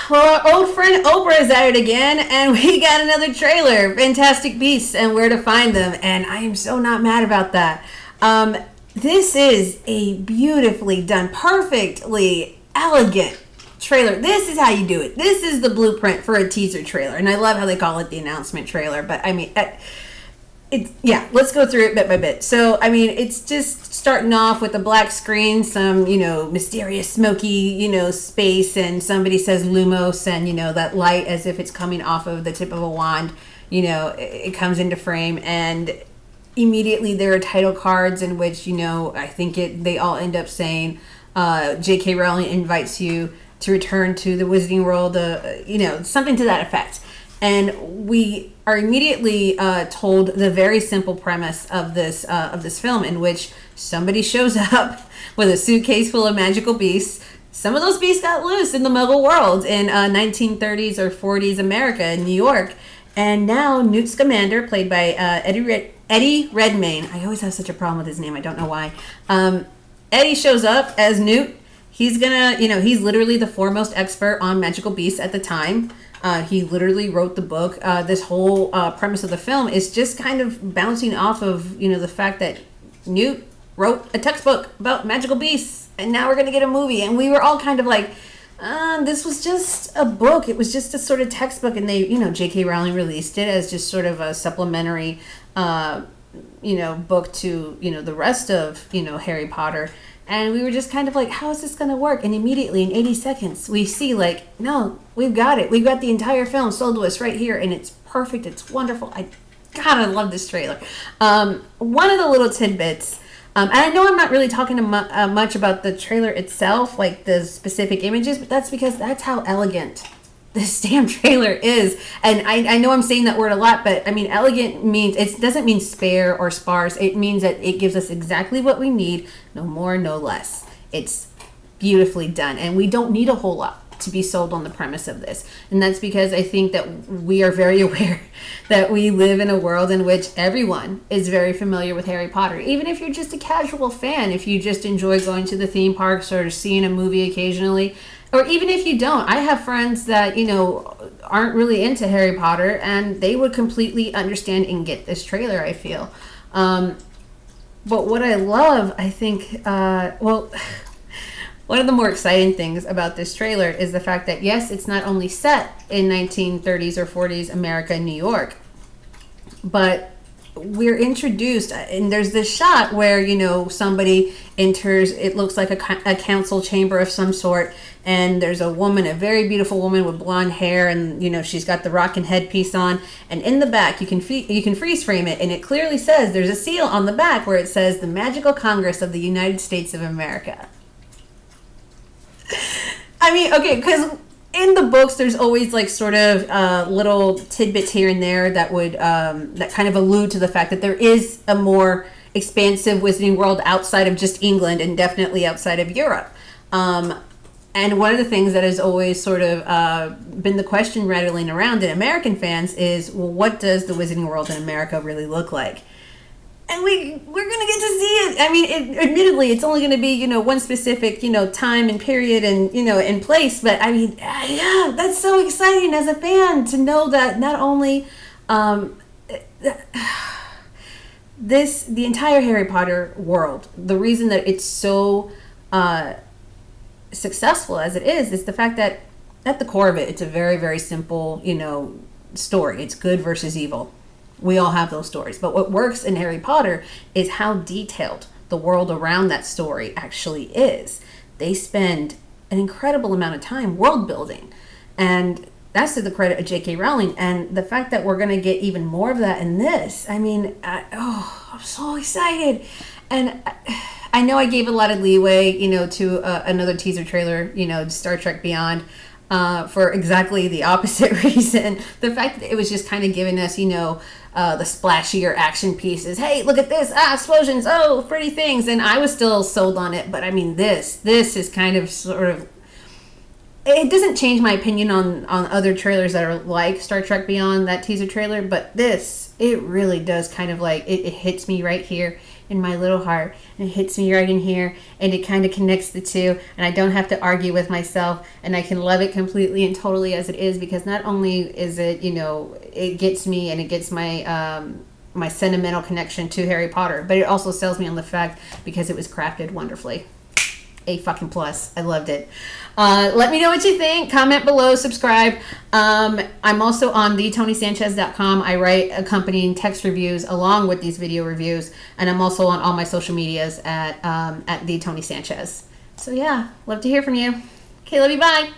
Well, our old friend Oprah is at it again, and we got another trailer, Fantastic Beasts and Where to Find Them, and I am so not mad about that. This is a beautifully done, perfectly elegant trailer. This is how you do it. This is the blueprint for a teaser trailer, and I love how they call it the announcement trailer, but I mean... let's go through it bit by bit. So, I mean, it's just starting off with a black screen, some, mysterious, smoky, space, and somebody says Lumos, and, that light as if it's coming off of the tip of a wand, it comes into frame, and immediately there are title cards in which, I think they all end up saying, J.K. Rowling invites you to return to the Wizarding World, something to that effect. And we are immediately told the very simple premise of this film, in which somebody shows up with a suitcase full of magical beasts. Some of those beasts got loose in the Muggle world in 1930s or 40s America in New York. And now Newt Scamander, played by Eddie Redmayne. I always have such a problem with his name. I don't know why. Eddie shows up as Newt. He's he's literally the foremost expert on magical beasts at the time. He literally wrote the book. This whole premise of the film is just kind of bouncing off of, the fact that Newt wrote a textbook about magical beasts, and now we're going to get a movie. And we were all kind of like, this was just a book. It was just a sort of textbook. And they, J.K. Rowling released it as just sort of a supplementary, book to, the rest of, Harry Potter. And we were just kind of like, how is this going to work? And immediately in 80 seconds, we see no, we've got it. We've got the entire film sold to us right here. And it's perfect. It's wonderful. I love this trailer. One of the little tidbits, and I know I'm not really talking much about the trailer itself, like the specific images, but that's because that's how elegant this damn trailer is. And I know I'm saying that word a lot, but I mean, elegant means, it doesn't mean spare or sparse. It means that it gives us exactly what we need, no more, no less. It's beautifully done, and we don't need a whole lot to be sold on the premise of this. And that's because I think that we are very aware that we live in a world in which everyone is very familiar with Harry Potter. Even if you're just a casual fan, if you just enjoy going to the theme parks or seeing a movie occasionally, or even if you don't. I have friends that, aren't really into Harry Potter, and they would completely understand and get this trailer, I feel. But what I love, I think, one of the more exciting things about this trailer is the fact that, yes, it's not only set in 1930s or 40s America and New York, but we're introduced, and there's this shot where, somebody enters, it looks like a council chamber of some sort, and there's a woman, a very beautiful woman with blonde hair, and, she's got the rockin' headpiece on, and in the back, you can freeze frame it, and it clearly says, there's a seal on the back where it says, the Magical Congress of the United States of America. I mean, okay, because in the books, there's always sort of little tidbits here and there that would that kind of allude to the fact that there is a more expansive Wizarding World outside of just England, and definitely outside of Europe. And one of the things that has always sort of been the question rattling around in American fans is, well, what does the Wizarding World in America really look like? And we're going to get to see it. I mean, admittedly, it's only going to be, one specific, time and period and, and place. But I mean, yeah, that's so exciting as a fan to know that not only the entire Harry Potter world, the reason that it's so successful as it is the fact that at the core of it, it's a very, very simple, story. It's good versus evil. We all have those stories. But what works in Harry Potter is how detailed the world around that story actually is. They spend an incredible amount of time world building. And that's to the credit of J.K. Rowling. And the fact that we're going to get even more of that in this, I mean, I'm so excited. And I know I gave a lot of leeway, to another teaser trailer, Star Trek Beyond, for exactly the opposite reason. The fact that it was just kind of giving us, the splashier action pieces. Hey, look at this. Explosions. Oh, pretty things. And I was still sold on it. But I mean, this is kind of sort of, it doesn't change my opinion on other trailers that are like Star Trek Beyond, that teaser trailer. But this, it really does kind of it hits me right here in my little heart, and it hits me right in here, and it kind of connects the two, and I don't have to argue with myself, and I can love it completely and totally as it is, because not only is it, you know, it gets me and it gets my my sentimental connection to Harry Potter, but it also sells me on the fact because it was crafted wonderfully. A fucking plus. I loved it. Let me know what you think. Comment below. Subscribe. I'm also on thetonisanchez.com. I write accompanying text reviews along with these video reviews, and I'm also on all my social medias at thetonisanchez. So yeah, love to hear from you. Okay, love you. Bye.